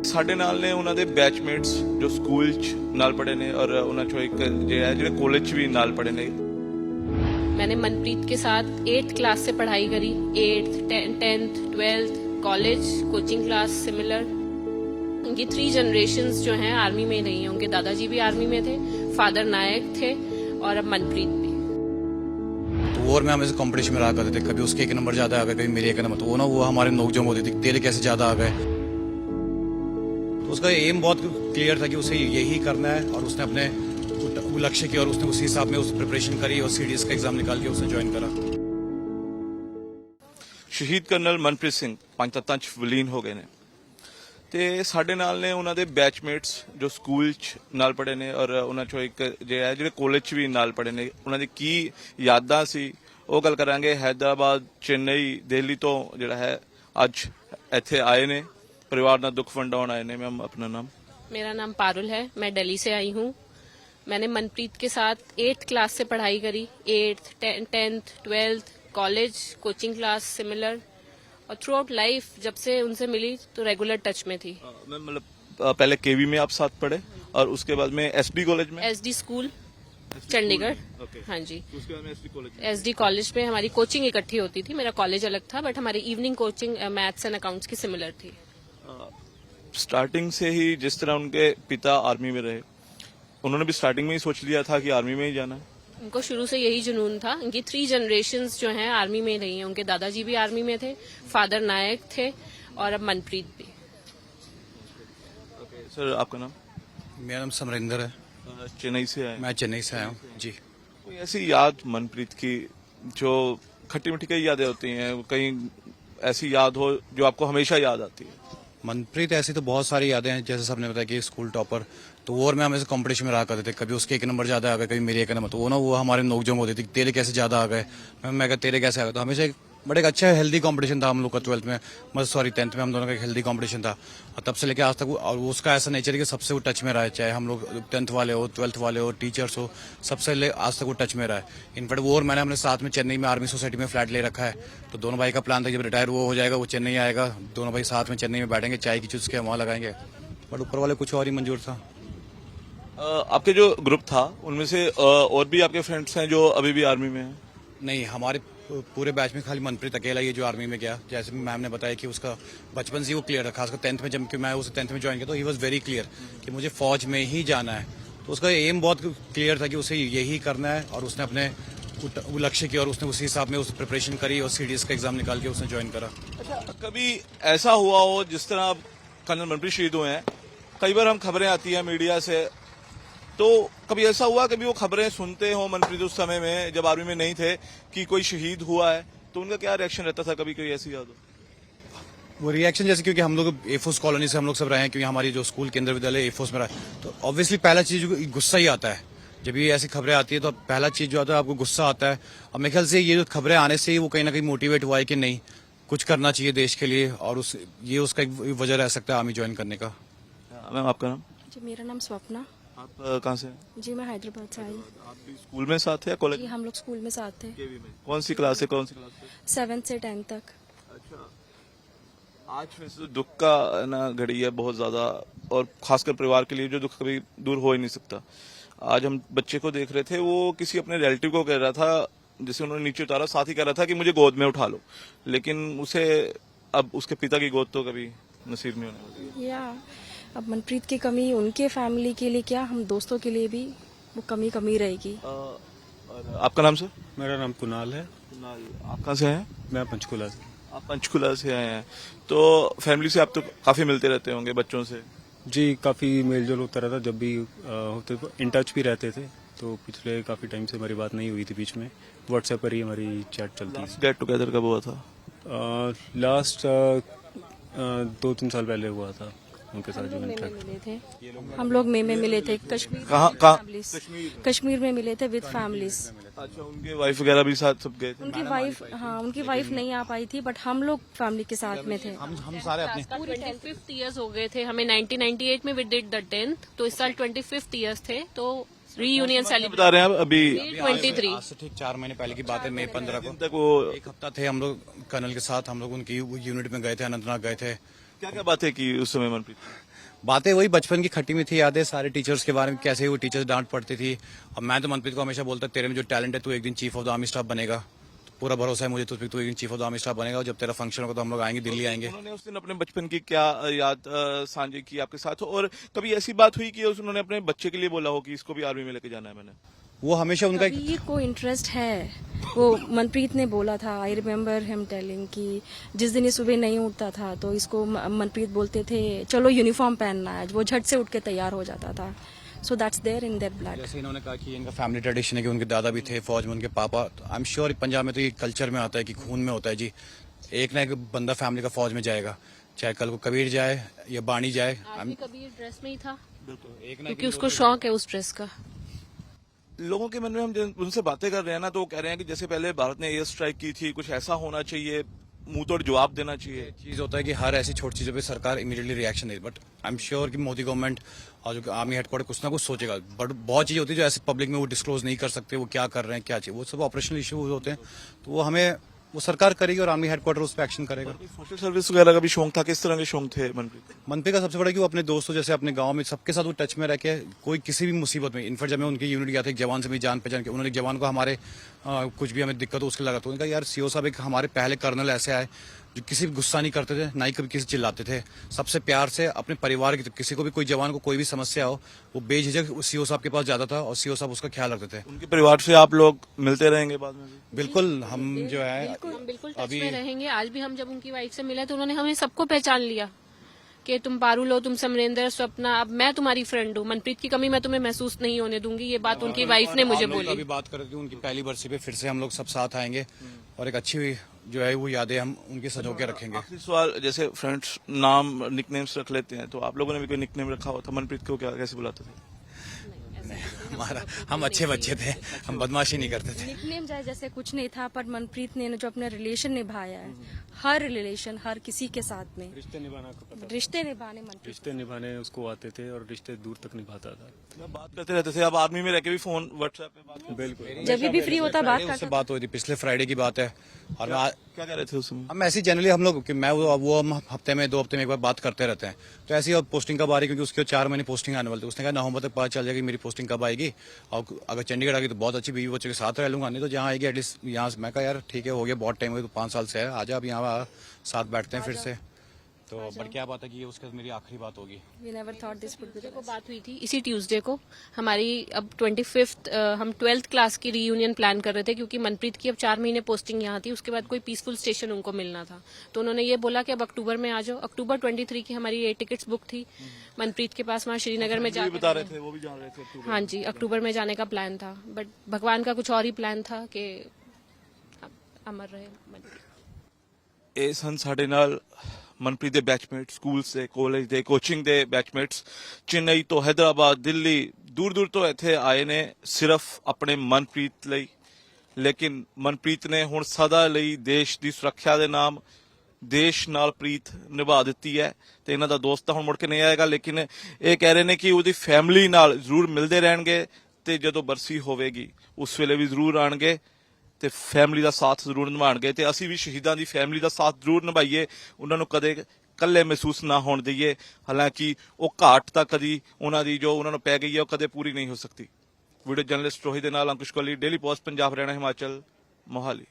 ਸਾਡੇ ਨਾਲ ਨੇ ਉਹਨਾਂ ਦੇ ਬੈਚਮੇਟਸ ਜੋ ਸਕੂਲ 'ਚ ਨਾਲ ਪੜ੍ਹੇ ਨੇ ਔਰ ਉਹਨਾਂ 'ਚੋਂ ਇੱਕ ਜਿਹੜੇ ਕਾਲਜ 'ਚ ਵੀ ਨਾਲ ਪੜ੍ਹੇ ਨੇ। मैंने मनप्रीत के साथ 8th क्लास से पढ़ाई करी। 8th, 10th, 12th, college, coaching class similar. उनकी 3 जनरेशन्स जो हैं आर्मी में रही हैं। उनके दादाजी भी आर्मी में थे, फादर नायक थे और अब मनप्रीत भी। तो वो और मैं हमेशा कंपटीशन में रहा करते थे, कभी उसके एक नंबर ज्यादा आ गए, कभी मेरे एक नंबर। तो वो हमारे नोकझोंक होती थी, तेरे कैसे ज्यादा आ गए। तो उसका एम बहुत क्लियर था कि उसे यही करना है और उसने अपने लक्ष्य की और उसने उसी हिसाब में उस प्रिपरेशन करी और सीडीएस का एग्जाम निकाल के उसने ज्वाइन करा। ਸ਼ਹੀਦ ਕਰਨਲ ਮਨਪ੍ਰੀਤ ਸਿੰਘ ਪੰਜ ਤੱਤਾਂ 'ਚ ਵਿਲੀਨ ਹੋ ਗਏ ਨੇ ਤੇ ਸਾਡੇ ਨਾਲ ਨੇ ਉਹਨਾਂ ਦੇ ਬੈਚਮੇਟਸ ਜੋ ਸਕੂਲ 'ਚ ਨਾਲ ਪੜ੍ਹੇ ਨੇ ਔਰ ਉਹਨਾਂ 'ਚੋਂ ਇੱਕ ਜਿਹੜੇ ਕਾਲਜ 'ਚ ਵੀ ਨਾਲ ਪੜ੍ਹੇ ਨੇ। ਉਹਨਾਂ ਦੀ ਕੀ ਯਾਦਾਂ ਸੀ ਉਹ ਗੱਲ ਕਰਾਂਗੇ। ਹੈਦਰਾਬਾਦ, ਚੇਨਈ, ਦਿੱਲੀ ਤੋਂ ਜਿਹੜਾ ਹੈ ਅੱਜ ਇੱਥੇ ਆਏ ਨੇ, ਪਰਿਵਾਰ ਨਾਲ ਦੁੱਖ ਵੰਡਾਉਣ ਆਏ ਨੇ। ਮੈਮ ਆਪਣਾ ਨਾਮ? मेरा नाम पारुल है, मैं दिल्ली से आई हूँ। मैंने मनप्रीत के साथ 8th क्लास से पढ़ाई करी। 8th, 10th, 12th, college, coaching class similar और थ्रू आउट लाइफ जब से उनसे मिली तो रेगुलर टच में थी। मैम मतलब पहले केवी में आप साथ पढ़े और उसके बाद में एसडी कॉलेज में? SD school Chandigarh. हाँ जी। उसके बाद में एसडी कॉलेज? एसडी कॉलेज में हमारी कोचिंग इकट्ठी होती थी। मेरा कॉलेज अलग था बट हमारी evening coaching maths and accounts की सिमिलर थी। स्टार्टिंग से ही जिस तरह उनके पिता आर्मी में रहे, उन्होंने भी स्टार्टिंग में ही सोच लिया था कि आर्मी में ही जाना है? उनको शुरू से यही जुनून था। उनकी 3 जनरेशन्स जो हैं आर्मी में रही हैं। उनके दादाजी भी आर्मी में थे, फादर नायक थे और अब मनप्रीत भी। सर आपका नाम? मेरा नाम समरिंदर है। चेन्नई से आए? मैं चेन्नई से आया हूँ जी। कोई ऐसी याद मनप्रीत की जो खट्टी मीठी कई यादें होती हैं, कहीं ऐसी याद हो जो आपको हमेशा याद आती है? मनप्रीत ऐसी तो बहुत सारी यादें हैं, जैसे सबने बताया कि स्कूल टॉपर। तो वो और मैं हमेशा कंपटीशन में रहा करते थे, कभी उसके एक नंबर ज्यादा आ गए, कभी मेरे एक नंबर। तो वो हमारे नोकझोंक होती थी, तेरे कैसे ज्यादा आ गए। मैं कहा तेरे कैसे आ गए। तो हमेशा बड़े एक अच्छा हेल्दी कंपटीशन था हम लोग का 12th में, 10th में हम दोनों का एक हेल्दी कंपटीशन था। और तब से लेकर आज तक और उसका ऐसा नेचर है कि सबसे वो टच में रहा है, चाहे हम लोग 10th वाले हो, 12th वाले हो, टीचर्स हो, सबसे आज तक वो टच में रहा है। इनफैक्ट वो और मैंने अपने साथ में चेन्नई में आर्मी सोसाइटी में फ्लैट ले रखा है। तो दोनों भाई का प्लान था जब रिटायर वो हो जाएगा वो चेन्नई आएगा, दोनों भाई साथ में चेन्नई में बैठेंगे, चाय की चुस्के वहां लगाएंगे। बट ऊपर वाले कुछ और ही मंजूर था। आपके जो ग्रुप था उनमें से और भी आपके फ्रेंड्स हैं जो अभी भी आर्मी में हैं? नहीं, हमारे पूरे बैच में खाली मनप्रीत अकेला ये जो आर्मी में गया। जैसे मैम ने बताया कि उसका बचपन से वो क्लियर है, खासकर 10th में जब मैं उसे 10th में ज्वाइन किया तो ही वॉज वेरी क्लियर कि मुझे फौज में ही जाना है। तो उसका एम बहुत क्लियर था कि उसे यही करना है और उसने अपने लक्ष्य की और उसने उसी हिसाब में उस प्रिपरेशन करी और सीडीएस का एग्जाम निकाल के उसने ज्वाइन करा। अच्छा, कभी ऐसा हुआ हो जिस तरह कर्नल मनप्रीत शहीद हुए हैं, कई बार हम खबरें आती हैं मीडिया से, तो कभी ऐसा हुआ कभी वो खबरें सुनते हो मनप्रीत उस समय में जब आर्मी में नहीं थे कि कोई शहीद हुआ है, तो उनका क्या रिएक्शन रहता था? कभी कोई ऐसी याद हो? वो रिएक्शन जैसे क्योंकि हम लोग एफोर्स कॉलोनी से हम लोग सब रहे हैं, क्योंकि हमारी जो स्कूल केंद्र विद्यालय एफोर्स में रहा है, तो ऑब्वियसली पहला चीज गुस्सा ही आता है। जब ये ऐसी खबरें आती है तो पहला चीज जो आता है आपको गुस्सा आता है। और मेरे ख्याल से ये जो खबरें आने से ही वो कहीं ना कहीं मोटिवेट हुआ है कि नहीं कुछ करना चाहिए देश के लिए, और ये उसका एक वजह रह सकता है आर्मी ज्वाइन करने का। मैम आपका नाम? जी मेरा नाम स्वप्ना। आप कहाँ से हैं? जी मैं हैदराबाद से आई। आप भी स्कूल में साथ थे या कॉलेज? जी हम लोग स्कूल में साथ थे, केवी में। कौन सी क्लास है? 7th से 10th तक। अच्छा, आज वैसे दुख का ना घड़ी है बहुत ज्यादा, और खासकर परिवार के लिए जो दुख कभी दूर हो ही नहीं सकता। आज हम बच्चे को देख रहे थे, वो किसी अपने रिलेटिव को कह रहा था, जिसे उन्होंने नीचे उतारा, साथ ही कह रहा था कि मुझे गोद में उठा लो, लेकिन उसे अब उसके पिता की गोद तो कभी नसीब नहीं होने वाली। या अब मनप्रीत की कमी उनके फैमिली के लिए क्या, हम दोस्तों के लिए भी वो कमी रहेगी। और आपका नाम सर? मेरा नाम कुणाल है। आप कहाँ से हैं? मैं पंचकुला से। आप पंचकुला से आए हैं, तो फैमिली से आप तो काफी मिलते रहते होंगे, बच्चों से? जी काफ़ी मेलजोल होता रहता, जब भी होते इन टच भी रहते थे। तो पिछले काफ़ी टाइम से हमारी बात नहीं हुई थी, बीच में व्हाट्सएप पर ही हमारी चैट चलती है। गेट टुगेदर कब हुआ था? लास्ट 2-3 साल पहले हुआ था उनके साथ जो में इंटरेक्ट। मिले थे हम लोग में मिले थे कश्मीर। कहाँ? कश्मीर में मिले थे विद फैमिलीज। अच्छा, उनके वाइफ वगैरह भी साथ सब गए थे? उनकी वाइफ नहीं आ पाई थी, बट हम लोग फैमिली के साथ में थे। हम सारे अपने 25th ईयर्स हो गए थे हमें। 1998 में वी डिड द 10th, तो इस साल 25th ईयर्स थे, तो रीयूनियन सेलिब्रेट बता रहे हैं आप अभी 23। आज से ठीक 4 महीने पहले की बात है, मई 15 को तक वो एक हफ्ता थे हम लोग कर्नल के साथ, हम लोग उनकी यूनिट में गए थे, अनंतनाग गए थे। क्या क्या बातें की उस समय मनप्रीत? बातें वही बचपन की खट्टी मीठी यादें, सारे टीचर्स के बारे में, कैसे वो टीचर्स डांट पड़ती थी। और मैं तो मनप्रीत को हमेशा बोलता, तेरे में जो टैलेंट है, तू एक दिन chief of the army staff बनेगा। तो पूरा भरोसा है मुझे तुझ पे, तू एक दिन chief of the army staff बनेगा। और जब तेरा फंक्शन होगा तो हम लोग आएंगे, दिल्ली आएंगे। उन्होंने उस दिन अपने बचपन की क्या याद साझी की आपके साथ, और कभी ऐसी बात हुई कि उन्होंने अपने बच्चे के लिए बोला हो कि इसको भी आर्मी में लेके जाना है मैंने? वो हमेशा उनका एक कबीर को इंटरेस्ट है, वो मनप्रीत ने बोला था, आई रिमेम्बर हिम टेलिंग कि जिस दिन ये सुबह नहीं उठता था तो इसको मनप्रीत बोलते थे चलो यूनिफॉर्म पहनना है, वो झट से उठ के तैयार हो जाता था। So that's there in their blood. जैसे इन्होंने कहा कि इनका फैमिली ट्रेडिशन है कि उनके दादा भी थे फौज में, उनके पापा। आई एम श्योर पंजाब में तो ये कल्चर में आता है कि खून में होता है जी, एक ना एक बंदा फैमिली का फौज में जाएगा, चाहे कल को कबीर जाए या बाणी जाए। आज भी कबीर ड्रेस में ही था एक ना क्योंकि उसको शौक है उस ड्रेस का। लोगों के मन में हम उनसे बातें कर रहे हैं ना, तो वो कह रहे हैं कि जैसे पहले भारत ने एयर स्ट्राइक की थी, कुछ ऐसा होना चाहिए, मुंह तोड़ जवाब देना चाहिए। चीज होता है कि हर ऐसी छोटी चीजों पे सरकार immediately reaction they, but I am sure कि मोदी गवर्नमेंट और जो आर्मी हेडक्वार्टर कुछ ना कुछ सोचेगा। बट बहुत चीजें होती है जो ऐसे पब्लिक में वो डिस्क्लोज नहीं कर सकते, वो क्या कर रहे हैं, क्या चाहिए, वो सब ऑपरेशनल इश्यूज होते हैं। तो वो हमें, वो सरकार करेगी और आर्मी हेडक्वार्टर उस पर एक्शन करेगा। सोशल सर्विस वगैरह का भी शौक था, किस तरह के शौक थे मनप्रीत? मनप्रीत का सबसे बड़ा कि वो अपने दोस्तों जैसे अपने गांव में सबके साथ वो टच में रह के, कोई किसी भी मुसीबत में, इनफैक्ट जब मैं उनकी यूनिट गया था, एक जवान से भी जान पहचान के, उन्होंने एक जवान को हमारे कुछ भी हमें दिक्कत हो उसके लगा, तो उन्होंने कहा यार सीओ साहब एक हमारे पहले कर्नल ऐसे आए जो किसी भी गुस्सा नहीं करते थे, ना ही कभी किसी चिल्लाते थे, सबसे प्यार से अपने परिवार की, किसी को भी कोई जवान को कोई भी समस्या हो वो बेझिझक सीओ साहब के पास जाता था और सीओ साहब उसका ख्याल रखते थे। उनके परिवार से आप लोग मिलते रहेंगे बाद में भी? बिल्कुल, हम जो है हम बिल्कुल टच अभी में रहेंगे। आज भी हम जब उनकी वाइफ से मिले तो उन्होंने हमें सबको पहचान लिया कि तुम पारुल हो, तुम समरेंद्र, स्वप्ना, अब मैं तुम्हारी फ्रेंड हूँ। मनप्रीत की कमी मैं तुम्हें महसूस नहीं होने दूंगी, ये बात उनकी वाइफ ने मुझे हम लोग बोली। अभी बात कर रहे थे उनकी पहली बरसी पे, फिर से हम लोग सब साथ आएंगे और एक अच्छी जो है वो यादें हम उनकी सजो के रखेंगे। आखिरी सवाल, जैसे फ्रेंड्स नाम निकनेम्स रख लेते हैं, तो आप लोगों ने भी कोई निकनेम रखा हुआ था? मनप्रीत को क्या कैसे बुलाते थे? हमारा, हम अच्छे बच्चे थे, हम बदमाशी नहीं करते थे। निकनेम जाए जैसे कुछ नहीं था, पर मनप्रीत ने जो अपना रिलेशन निभाया है, हर रिलेशन हर किसी के साथ में रिश्ते निभाना को पता, रिश्ते निभाने मनप्रीत रिश्ते निभाने उसको आते थे और रिश्ते दूर तक निभाता था। बात करते रहते थे, अब आर्मी में रह के भी फोन व्हाट्सएप पे बात? बिल्कुल, जब भी फ्री होता बात उससे करता। बात हुई थी, पिछले फ्राइडे की बात है। और मैं क्या कह रहे थे उसमें? हम ऐसे जनरली हम लोग कि मैं वो हम हफ्ते में 2 हफ्ते में एक बार बात करते रहते हैं। तो ऐसी अब पोस्टिंग कब आ रही, क्योंकि उसके 4 महीने पोस्टिंग आने वाली थी। उसने कहा नवंबर तक पता चल जाएगी मेरी पोस्टिंग कब आएगी, और अगर चंडीगढ़ आ गई तो बहुत अच्छी, बीवी बच्चों के साथ रह लूंगा, नहीं तो जहाँ आएगी एटलीस्ट यहाँ से। मैं कहा यार ठीक है, हो गया बहुत टाइम, हो गया तो 5 साल से है, आजा अब यहाँ साथ बैठते हैं फिर से। तो बट क्या बात है कि ये उसके साथ मेरी आखिरी बात होगी। We never thought this would be the को best. बात हुई थी इसी ट्यूसडे को हमारी। अब 25th हम 12th क्लास की रीयूनियन प्लान कर रहे थे, क्योंकि मनप्रीत की अब 4 महीने पोस्टिंग यहाँ थी, उसके बाद कोई पीसफुल स्टेशन उनको मिलना था। तो उन्होंने ये बोला कि अब अक्टूबर में आ जाओ। अक्टूबर 23 की हमारी ये टिकट्स बुक थी मनप्रीत के पास, वहाँ श्रीनगर में भी बता रहे थे, वो भी जान रहे थे। हाँ जी, अक्टूबर में जाने का प्लान था, बट भगवान का कुछ और ही प्लान था कि अमर रहे मनप्रीत। ਇਹ ਸਨ ਸਾਡੇ ਨਾਲ ਮਨਪ੍ਰੀਤ ਦੇ ਬੈਚਮੇਟ, ਸਕੂਲ ਦੇ, ਕਾਲਜ ਦੇ, ਕੋਚਿੰਗ ਦੇ ਬੈਚਮੇਟਸ, ਚੇਨਈ ਤੋਂ, ਹੈਦਰਾਬਾਦ, ਦਿੱਲੀ, ਦੂਰ ਦੂਰ ਤੋਂ ਇੱਥੇ ਆਏ ਨੇ ਸਿਰਫ ਆਪਣੇ ਮਨਪ੍ਰੀਤ ਲਈ। ਲੇਕਿਨ ਮਨਪ੍ਰੀਤ ਨੇ ਹੁਣ ਸਦਾ ਲਈ ਦੇਸ਼ ਦੀ ਸੁਰੱਖਿਆ ਦੇ ਨਾਮ ਦੇਸ਼ ਨਾਲ ਪ੍ਰੀਤ ਨਿਭਾ ਦਿੱਤੀ ਹੈ, ਤੇ ਇਹਨਾਂ ਦਾ ਦੋਸਤ ਤਾਂ ਹੁਣ ਮੁੜ ਕੇ ਨਹੀਂ ਆਏਗਾ, ਲੇਕਿਨ ਇਹ ਕਹਿ ਰਹੇ ਨੇ ਕਿ ਉਹਦੀ ਫੈਮਿਲੀ ਨਾਲ ਜ਼ਰੂਰ ਮਿਲਦੇ ਰਹਿਣਗੇ, ਤੇ ਜਦੋਂ ਬਰਸੀ ਹੋਵੇਗੀ ਉਸ ਵੇਲੇ ਵੀ ਜ਼ਰੂਰ ਆਣਗੇ ਤੇ ਫੈਮਿਲੀ ਦਾ ਸਾਥ ਜ਼ਰੂਰ ਨਿਭਾਣਗੇ। ਤੇ ਅਸੀਂ ਵੀ ਸ਼ਹੀਦਾਂ ਦੀ ਫੈਮਿਲੀ ਦਾ ਸਾਥ ਜ਼ਰੂਰ ਨਿਭਾਈਏ, ਉਹਨਾਂ ਨੂੰ ਕਦੇ ਇਕੱਲੇ ਮਹਿਸੂਸ ਨਾ ਹੋਣ ਦਈਏ। ਹਾਲਾਂਕਿ ਉਹ ਘਾਟ ਤਾਂ ਕਦੀ ਉਹਨਾਂ ਦੀ ਜੋ ਉਹਨਾਂ ਨੂੰ ਪੈ ਗਈ ਹੈ ਉਹ ਕਦੇ ਪੂਰੀ ਨਹੀਂ ਹੋ ਸਕਦੀ। ਵੀਡੀਓ ਜਰਨਲਿਸਟ ਰੋਹਿਤ ਦੇ ਨਾਲ ਅੰਕੁਸ਼ ਕੋਹਲੀ, ਡੇਲੀ ਪੋਸਟ ਪੰਜਾਬ, ਹਰਿਆਣਾ, ਹਿਮਾਚਲ, ਮੋਹਾਲੀ।